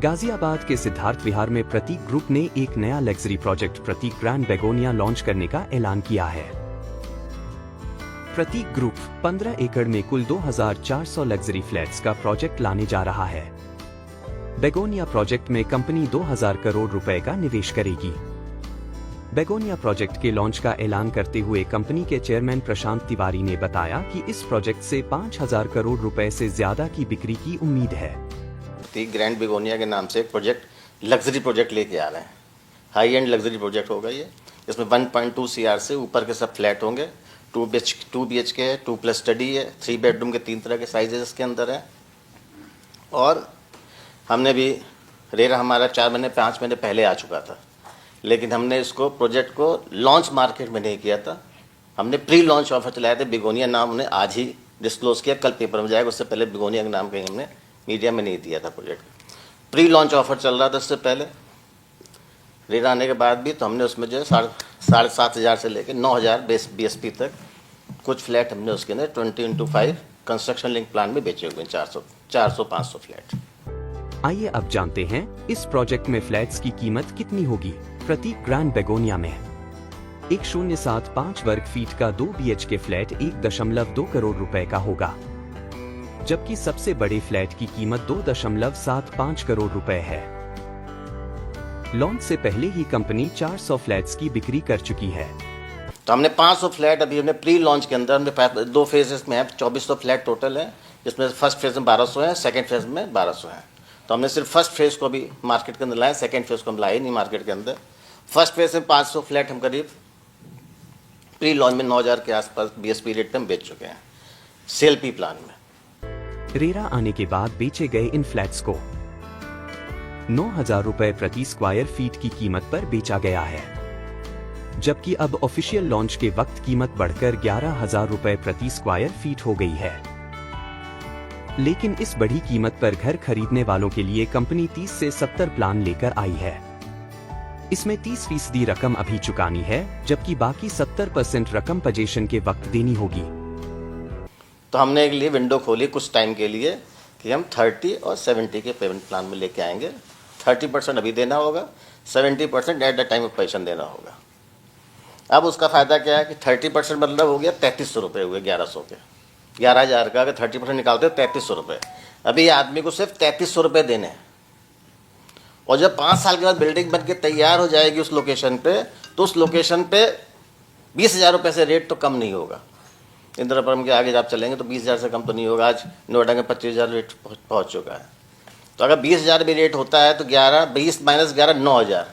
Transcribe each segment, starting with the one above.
गाजियाबाद के सिद्धार्थ विहार में प्रतीक ग्रुप ने एक नया लग्जरी प्रोजेक्ट प्रतीक ग्रैंड बेगोनिया लॉन्च करने का ऐलान किया है। प्रतीक ग्रुप 15 एकड़ में कुल 2400 लग्जरी फ्लैट्स का प्रोजेक्ट लाने जा रहा है। बेगोनिया प्रोजेक्ट में कंपनी 2000 करोड़ रुपए का निवेश करेगी। बेगोनिया प्रोजेक्ट के लॉन्च का ऐलान करते हुए कंपनी के चेयरमैन प्रशांत तिवारी ने बताया कि इस प्रोजेक्ट से 5000 करोड़ रुपए से ज्यादा की बिक्री की उम्मीद है। प्रतीक ग्रैंड बेगोनिया के नाम से एक प्रोजेक्ट लग्जरी प्रोजेक्ट लेके आ रहे हैं। हाई एंड लग्जरी प्रोजेक्ट होगा ये। इसमें 1.2 CR से ऊपर के सब फ्लैट होंगे। 2 BHK है, 2+ स्टडी है, 3 बेडरूम के 3 तरह के साइजेस इसके अंदर हैं। और हमने भी रेरा हमारा 4 महीने 5 महीने पहले आ चुका था, लेकिन हमने इसको प्रोजेक्ट को लॉन्च मार्केट में नहीं किया था। हमने प्री लॉन्च ऑफर चलाए थे। बेगोनिया नाम हमने आज ही डिस्क्लोज किया, कल पेपर में जाएगा। उससे पहले बेगोनिया का नाम कहीं हमने मीडिया में नहीं दिया था। प्रोजेक्ट प्री लॉन्च ऑफर चल रहा था उससे पहले। रेरा आने के बाद भी तो हमने उसमें जो है 7,500 से लेकर 9,000 BSP तक कुछ फ्लैट हमने उसके अंदर 20x5 कंस्ट्रक्शन लिंक प्लान में बेचे हुए हैं। 400-500 फ्लैट। आइए अब जानते हैं इस प्रोजेक्ट में फ्लैट्स की कीमत कितनी होगी। प्रतीक ग्रैंड बेगोनिया में 1075 वर्ग फीट का 2 BHK फ्लैट 1.2 करोड़ रुपए का होगा, जबकि सबसे बड़े फ्लैट की कीमत 2.75 करोड़ रुपए है। लॉन्च से पहले ही कंपनी 400 फ्लैट्स की बिक्री कर चुकी है। तो हमने 500 फ्लैट अभी हमने प्री लॉन्च के अंदर हमने 2 फेजेस में है। 2400 फ्लैट टोटल है, जिसमें फर्स्ट फेज में 1200 है, सेकेंड फेज में 1200 है। तो हमने सिर्फ फर्स्ट फेज को भी मार्केट के अंदर लाया, सेकेंड फेज को हम लाए नहीं मार्केट के अंदर। फर्स्ट फेज में 500 फ्लैट हम करीब प्री लॉन्च में 9,000 के आसपास BSP रेट पे हम बेच चुके हैं, सेल पी प्लान में। रेरा आने के बाद बेचे गए इन फ्लैट्स को 9,000 रुपए प्रति स्क्वायर फीट की कीमत पर बेचा गया है, जबकि अब ऑफिशियल लॉन्च के वक्त कीमत बढ़कर 11,000 रुपए प्रति स्क्वायर फीट हो गई है। लेकिन इस बढ़ी कीमत पर घर खरीदने वालों के लिए कंपनी 30 से 70 प्लान लेकर आई है। इसमें 30% रकम अभी चुकानी है, जबकि बाकी 70% रकम पोजीशन के वक्त देनी होगी। तो हमने एक लिए विंडो खोली कुछ टाइम के लिए कि हम 30 और 70 के पेमेंट प्लान में लेके आएंगे। 30% अभी देना होगा, 70% at the time of position देना होगा। अब उसका फायदा क्या है कि 30% मतलब हो गया 3300 रुपये हुए 1100 के, 11,000 का अगर 30% निकालते हो 3300 रुपये। अभी आदमी को सिर्फ 3300 रुपये देने हैं। और जब 5 साल के बाद बिल्डिंग बन के तैयार हो जाएगी उस लोकेशन पे, तो उस लोकेशन पे 20,000 रुपये से रेट तो कम नहीं होगा। इंदिरापुरम के आगे जब आप चलेंगे तो 20,000 से कम तो नहीं होगा। आज नोएडा में 25,000 रेट पहुंच चुका है। तो अगर 20,000 भी रेट होता है तो 20 - 11 9,000।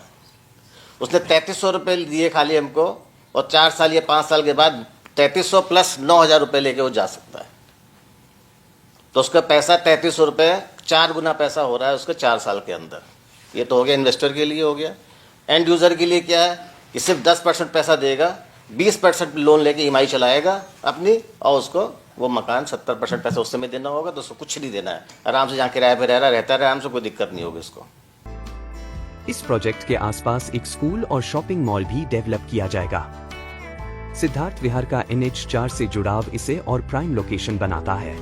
उसने 3300 रुपये दिए खाली हमको, और 4 साल या 5 साल के बाद 3300 + 9,000 रुपये लेके वो जा सकता है। तो उसका पैसा 3300 रुपये 4 गुना पैसा हो रहा है उसके 4 साल के अंदर। ये तो हो गया इन्वेस्टर के लिए हो गया। एंड यूज़र के लिए क्या है कि सिर्फ 10% पैसा देगा, 20% लोन लेके EMI चलाएगा अपनी, और उसको वो मकान 70% पैसा उस समय देना होगा। तो उसको कुछ नहीं देना है, आराम से जहाँ किराए पे रहता है आराम से, कोई दिक्कत नहीं होगी उसको। इस प्रोजेक्ट के आसपास एक स्कूल और शॉपिंग मॉल भी डेवलप किया जाएगा। सिद्धार्थ विहार का NH4 से जुड़ाव इसे और प्राइम लोकेशन बनाता है।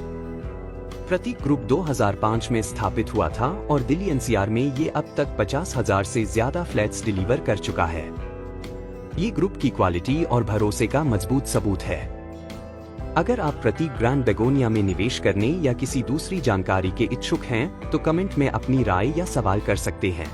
प्रतीक ग्रुप 2005 में स्थापित हुआ था और दिल्ली NCR में ये अब तक 50,000 से ज्यादा फ्लैट्स डिलीवर कर चुका है। ये ग्रुप की क्वालिटी और भरोसे का मजबूत सबूत है। अगर आप प्रतीक ग्रैंड बेगोनिया में निवेश करने या किसी दूसरी जानकारी के इच्छुक हैं, तो कमेंट में अपनी राय या सवाल कर सकते हैं।